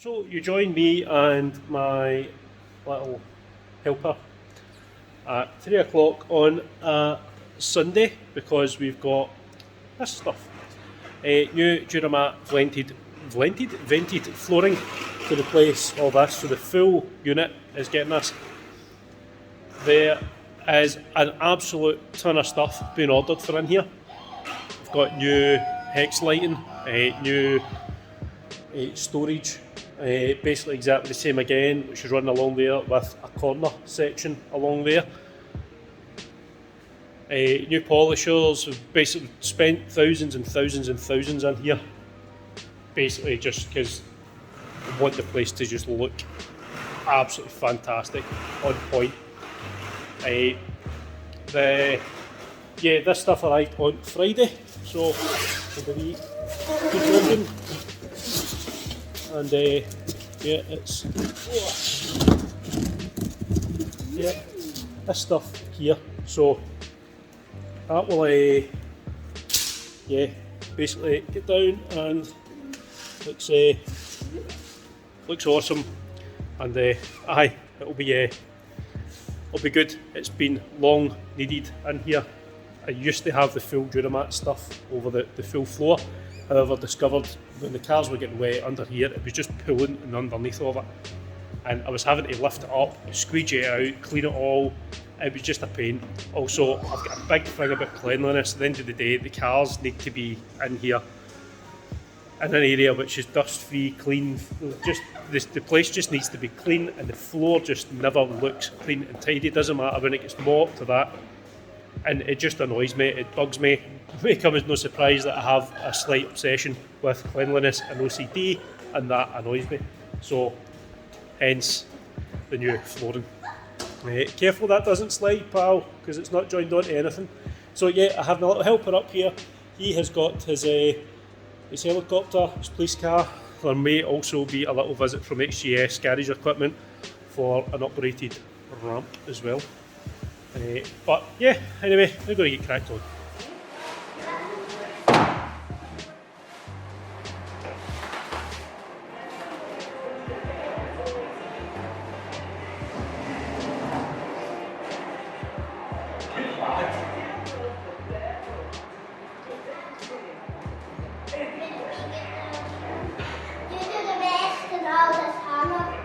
So you join me and my little helper at 3 o'clock on a Sunday because we've got this stuff. New Duramat vented flooring to replace all this, so the full unit is getting this. There is an absolute ton of stuff being ordered for in here. We've got new hex lighting, new storage, basically exactly the same again, which is running along there with a corner section along there. New polishers. We've basically spent thousands and thousands and thousands in here, basically just because we want the place to just look absolutely fantastic, on point. This stuff arrived on Friday, so we'll be good looking. And it's this stuff here. So that will basically get down and looks awesome. And it'll be good. It's been long needed in here. I used to have the full Duramat stuff over the full floor. However, discovered when the cars were getting wet under here, it was just pulling and underneath of it. And I was having to lift it up, squeegee it out, clean it all. It was just a pain. Also, I've got a big thing about cleanliness. At the end of the day, the cars need to be in here in an area which is dust-free, clean. Just the place just needs to be clean, and the floor just never looks clean and tidy. It doesn't matter when it gets mopped or that. And it just annoys me, it bugs me. It may come as no surprise that I have a slight obsession with cleanliness and OCD, and that annoys me. So, hence the new flooring. Careful that doesn't slide, pal, because it's not joined onto anything. So yeah, I have my little helper up here. He has got his helicopter, his police car. There may also be a little visit from HGS garage equipment for an operated ramp as well. But yeah, anyway, we're going to get cracked on.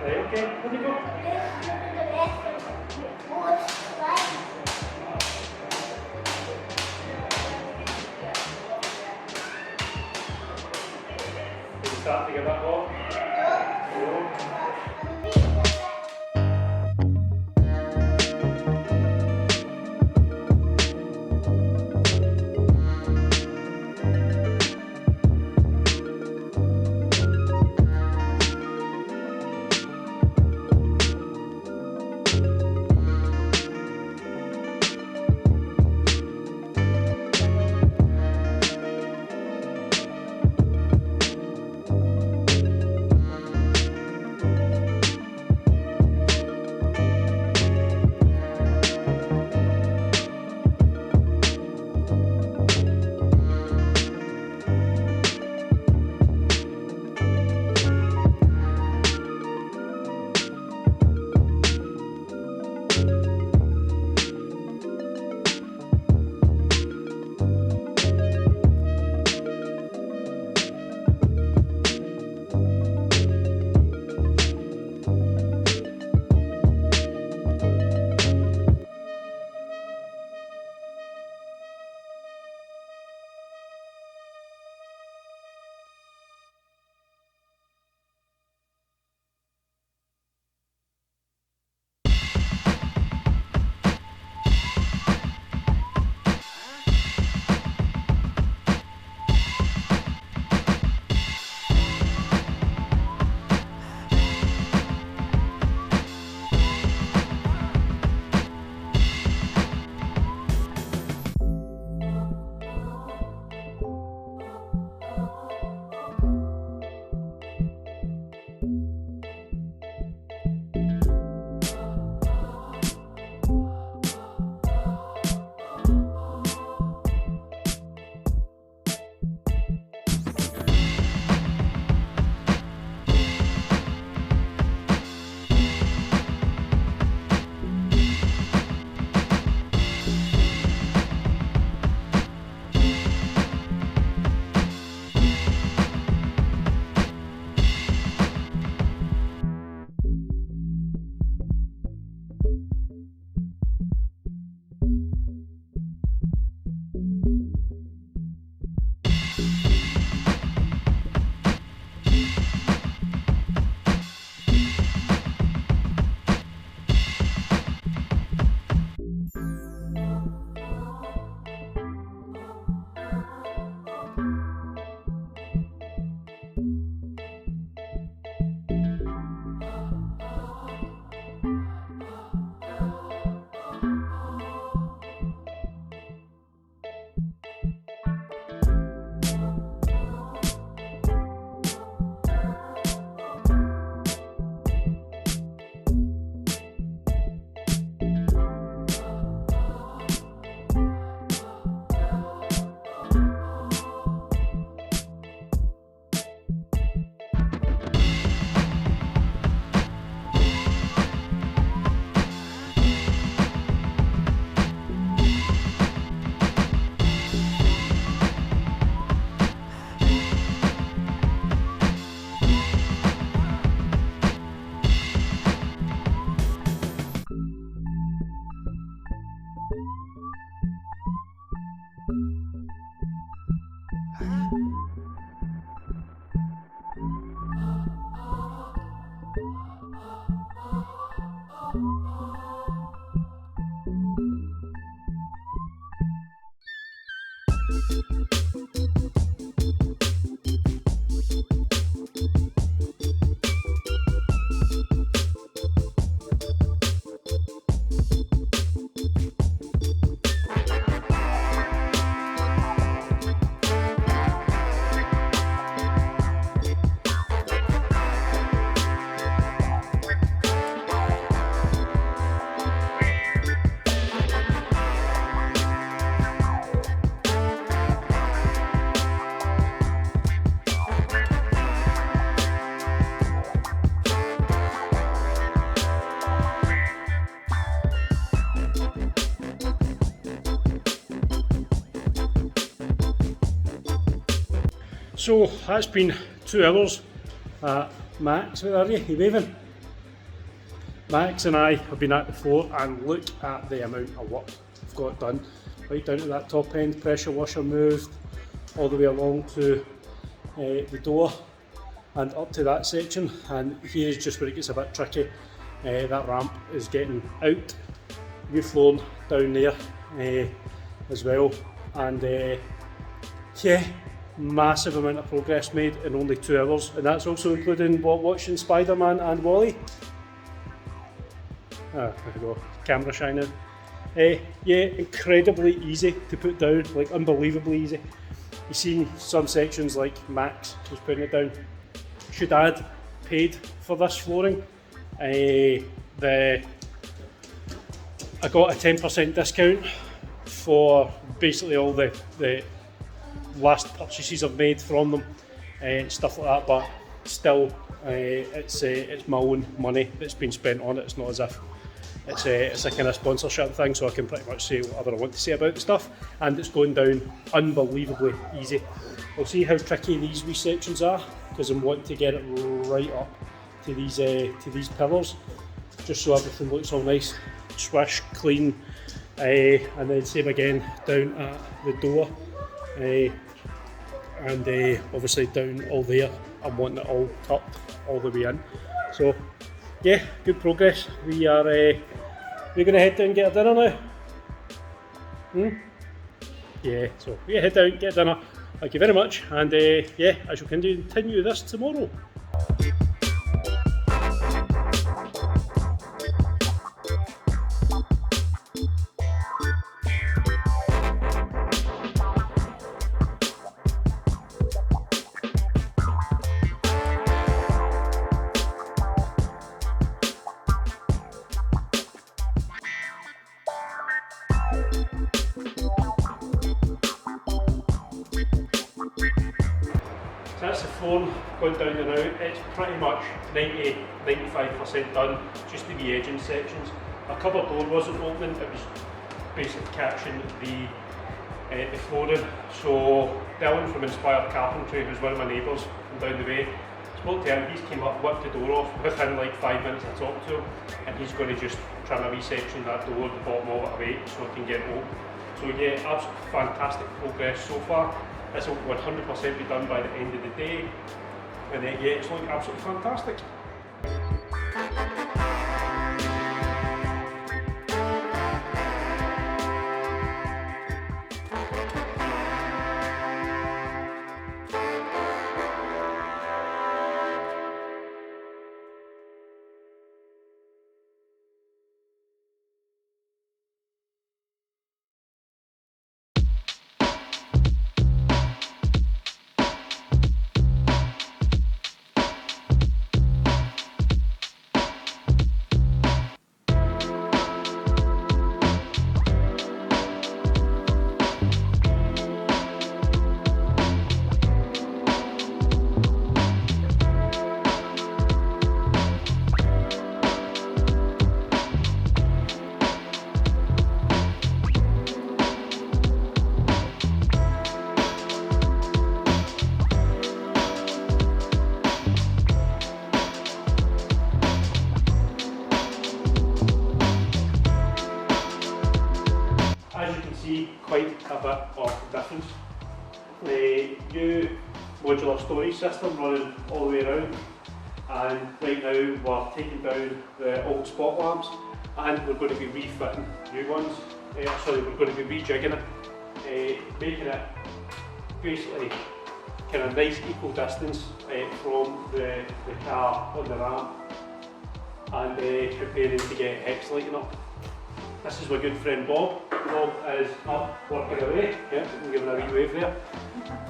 Okay, where do you go? Start to get that long. So that's been 2 hours. Max, where are you? You waving? Max and I have been at the floor, and look at the amount of work I've got done. Right down to that top end, pressure washer moved, all the way along to the door and up to that section, and here is just where it gets a bit tricky. That ramp is getting out, new flooring down there as well, and yeah, massive amount of progress made in only 2 hours, and that's also including watching Spider-Man and Wally. There we go, camera shining. Yeah, incredibly easy to put down, like unbelievably easy. You've seen some sections like Max was putting it down. Should add paid for this flooring. I got a 10% discount for basically all the last purchases I've made from them and stuff like that, but still it's my own money that's been spent on it. It's not as if it's a kind of sponsorship thing, so I can pretty much say whatever I want to say about the stuff, and it's going down unbelievably easy. We'll see how tricky these wee sections are, because I'm wanting to get it right up to these pillars, just so everything looks all nice, swish, clean, and then same again down at the door, and obviously down all there. I'm wanting it all tucked all the way in. So yeah, good progress. We're going to head down and get a dinner now. Yeah, so we head down, get dinner. Thank you very much, and yeah, I shall continue this tomorrow. So that's the flooring going down there now. It's pretty much 90-95% done, just the wee edging sections. A cupboard door wasn't opening, it was basically catching the flooring. So Dylan from Inspired Carpentry, who's one of my neighbours from down the way, spoke to him. He's came up, whipped the door off within like 5 minutes. I talked to him, and he's going to just try and resection that door, the bottom of it away, so I can get it open. So yeah, absolutely fantastic progress so far. This will 100% be done by the end of the day, and yeah, it's looking absolutely fantastic. Quite a bit of difference. The new modular storage system running all the way around, and right now we're taking down the old spot lamps, and we're going to be refitting new ones. Sorry, we're going to be rejigging it, making it basically kind of nice equal distance from the car on the ramp, and preparing to get hex lighting up. This is my good friend Bob. Bob is up working away. Yeah, I'm giving a wee wave there.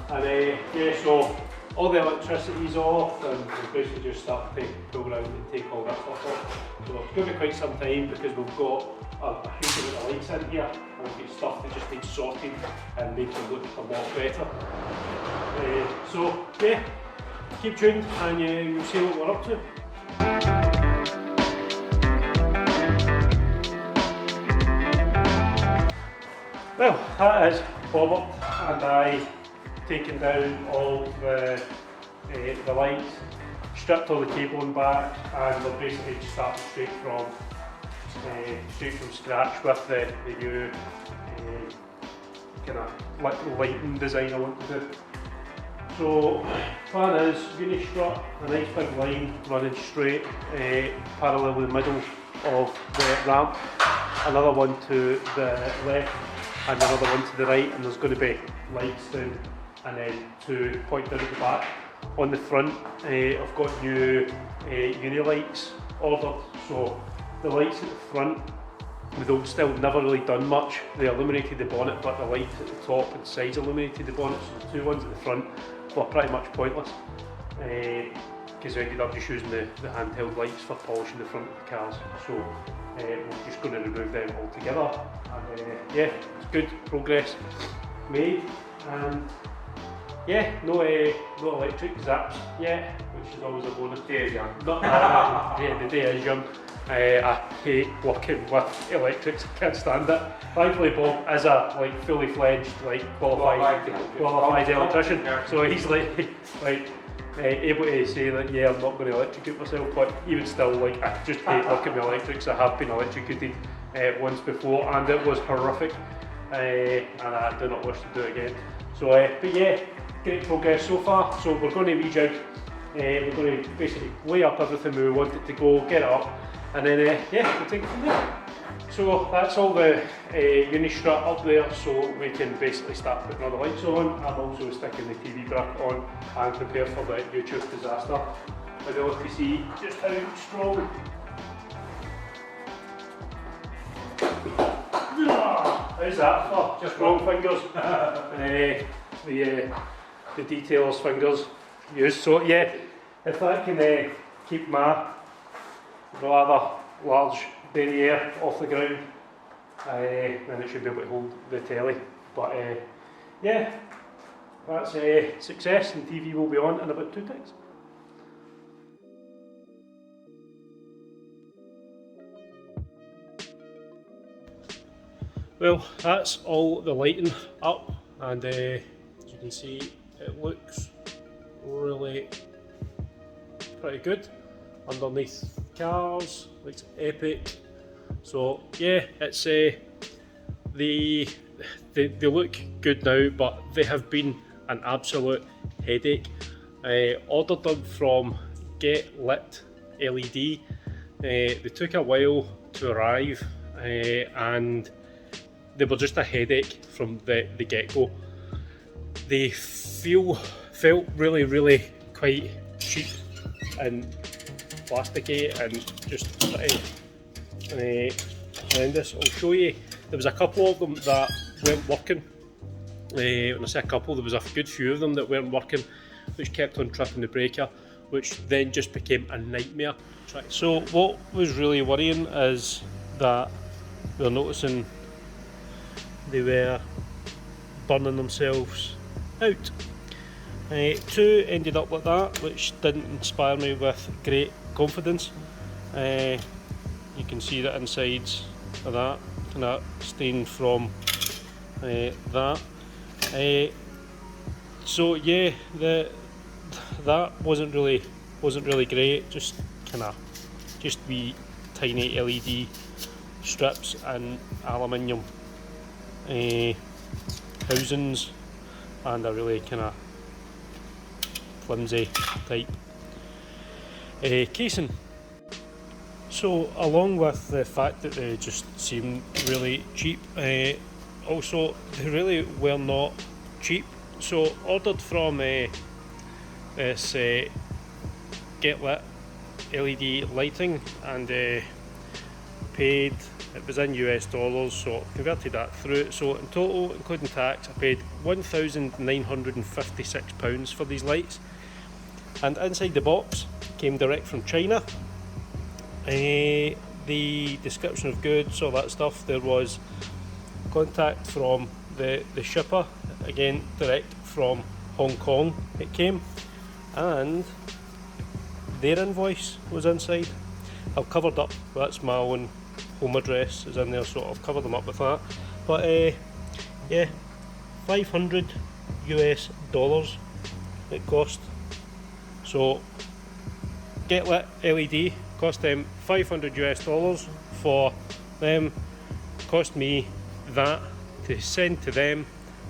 And yeah, so all the electricity's off, and we're basically just starting to pull around and take all that stuff off. So it's going to be quite some time, because we've got a huge amount of lights in here, and we've got stuff that just needs sorted and make them look a lot better. So yeah, keep tuned, and you'll see what we're up to. Well, that is Bob and I taken down all the lights, stripped all the cabling back, and we're basically just starting straight from scratch with the new kind of lighting design I want to do. So plan is uni-strut, a nice big line running straight parallel with the middle of the ramp, another one to the left and another one to the right, and there's going to be lights down and then two point down at the back. On the front I've got new uni lights ordered, so the lights at the front with old style never really done much. They illuminated the bonnet, but the lights at the top and sides illuminated the bonnet, so the two ones at the front were pretty much pointless because I ended up just using the handheld lights for polishing the front of the cars. So we're just going to remove them altogether, and yeah, it's good progress made, and yeah, no electric zaps yet, which is always a bonus. The day is young. Yeah, the day is young. I hate working with electrics, I can't stand it. Thankfully Bob is a fully fledged qualified electrician, so he's able to say that yeah, I'm not going to electrocute myself, but even still, I just hate working with electrics. I have been electrocuted once before and it was horrific, and I do not wish to do it again. So but yeah, great progress so far. So we're going to rejig, we're going to basically lay up everything we want it to go, get it up, and then yeah, we'll take it from there. So that's all the uni-strut up there, so we can basically start putting all the lights on. I'm also sticking the TV brick on and prepare for the YouTube disaster. I'd love to see just how strong. How's that for? Just strong fingers. The detailers fingers used. So yeah, if I can keep my rather large derriere off the ground, then it should be able to hold the telly. But yeah, that's a success, and TV will be on in about 2 ticks. Well, that's all the lighting up, and as you can see, it looks really pretty good underneath cars. Looks epic. So yeah, it's they look good now, but they have been an absolute headache. I ordered them from GetLit LED. They took a while to arrive, and they were just a headache from the get-go. They felt really quite cheap and plasticky and just pretty horrendous. I'll show you. There was a couple of them that weren't working. When I say a couple, there was a good few of them that weren't working, which kept on tripping the breaker, which then just became a nightmare. So what was really worrying is that we were noticing they were burning themselves out. Two ended up like that, which didn't inspire me with great confidence. You can see the insides of that kind of stained from that. So yeah, that wasn't really great. Just wee tiny LED strips and aluminium housings, and a really kind of flimsy type casing. So along with the fact that they just seemed really cheap, also they really were not cheap. So ordered from this GetLit LED lighting, and paid, it was in US dollars, so converted that through. So in total, including tax, I paid £1,956 for these lights, and inside the box came direct from China. The description of goods, all that stuff, there was contact from the shipper, again direct from Hong Kong it came, and their invoice was inside. I've covered up, that's my own home address is in there, so I've covered them up with that. But yeah, 500 US dollars it cost. So GetLit LED cost them 500 US dollars for them, cost me that to send to them,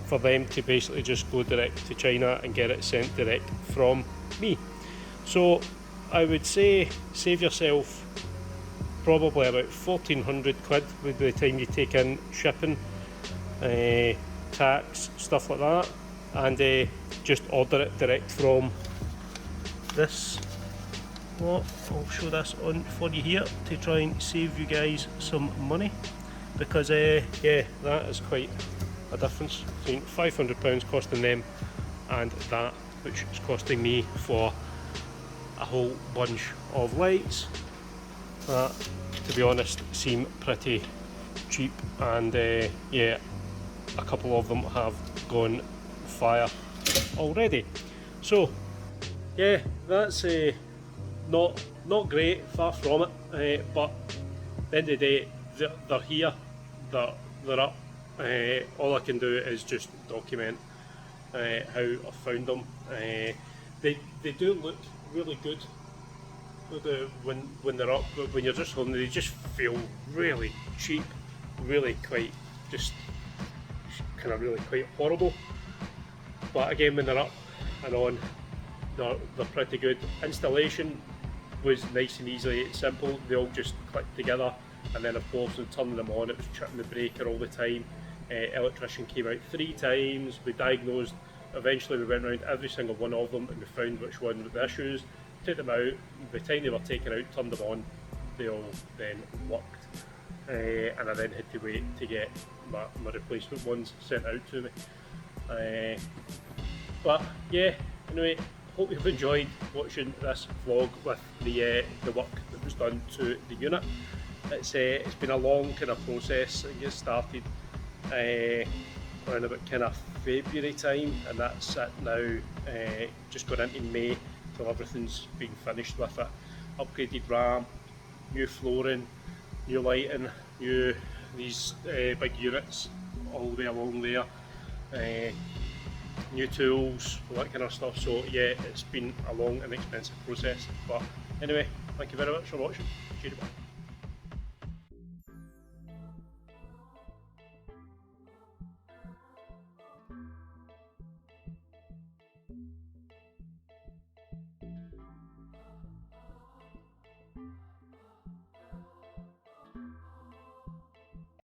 for them to basically just go direct to China and get it sent direct from me. So I would say save yourself probably about 1400 quid by the time you take in shipping, tax, stuff like that, and just order it direct from this lot. I'll show this on for you here to try and save you guys some money, because yeah, that is quite a difference between £500 costing them and that which is costing me for a whole bunch of lights that, to be honest, seem pretty cheap, and yeah, a couple of them have gone fire already. So yeah, that's not great, far from it, but at the end of the day, they're here, they're up. All I can do is just document how I found them. They do look really good when they're up, but when you're just holding them, they just feel really cheap, really quite just kind of really quite horrible. But again, when they're up and on, they're pretty good. Installation was nice and easy, it's simple. They all just click together, and then of course when turning them on, it was tripping the breaker all the time. Electrician came out 3 times, we diagnosed, eventually we went around every single one of them and we found which one with the issues, took them out. By the time they were taken out, turned them on, they all then worked, and I then had to wait to get my replacement ones sent out to me. But yeah, anyway, hope you've enjoyed watching this vlog with the work that was done to the unit. It's been a long kind of process. It started around about kind of February time, and that's it now, just going into May till everything's been finished with it. Upgraded ramp, new flooring, new lighting, these big units all the way along there, new tools, all that kind of stuff. So yeah, it's been a long and expensive process, but anyway, thank you very much for watching. Cheerio.